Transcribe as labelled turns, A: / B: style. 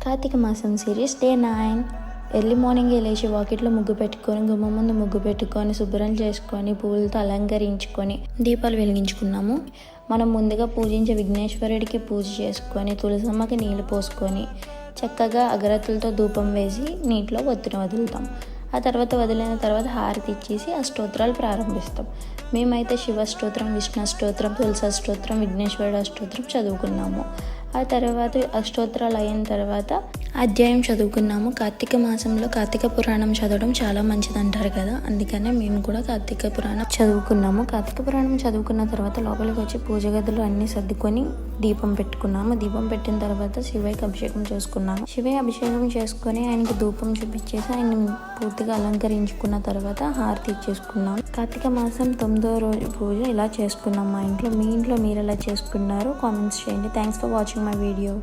A: కార్తీక మాసం series day 9. Early morning లేచి వాకిట్లో ముగ్గు పెట్టుకొని, గుమ్మ ముందు ముగ్గు పెట్టుకొని, శుభ్రం చేసుకొని, పూలతో అలంకరించుకొని దీపాలు వెలిగించుకున్నాము. మనం ముందుగా పూజించే విఘ్నేశ్వరుడికి పూజ చేసుకొని, తులసమ్మకి నీళ్లు పోసుకొని, చక్కగా అగరత్తులతో ధూపం వేసి నీటిలో ఒత్తిన వదులుతాం. ఆ తర్వాత వదిలిన తర్వాత హారతి ఇచ్చేసి ఆ స్తోత్రాలు ప్రారంభిస్తాం. మేమైతే శివ స్తోత్రం, విష్ణు స్తోత్రం, తులస స్తోత్రం, విఘ్నేశ్వరుడు స్తోత్రం చదువుకున్నాము. ఆ తర్వాత అష్టోత్తరాలు అయిన తర్వాత అధ్యాయం చదువుకున్నాము. కార్తీక మాసంలో కార్తీక పురాణం చదవడం చాలా మంచిది అంటారు కదా, అందుకనే మేము కూడా కార్తీక పురాణం చదువుకున్నాము. కార్తీక పురాణం చదువుకున్న తర్వాత లోపలికి వచ్చి పూజ గదులు అన్నీ సర్దుకొని దీపం పెట్టుకున్నాము. దీపం పెట్టిన తర్వాత శివయ్యకి అభిషేకం చేసుకున్నాము. శివయ్య అభిషేకం చేసుకొని ఆయనకి ధూపం చూపించేసి ఆయన పూర్తిగా అలంకరించుకున్న తర్వాత హారతి ఇచ్చేసుకున్నాం. కార్తీక మాసం 9వ రోజు పూజ ఇలా చేసుకున్నాం మా ఇంట్లో. మీ ఇంట్లో మీరు ఎలా చేసుకున్నారో కామెంట్స్ చేయండి. Thanks for watching my video.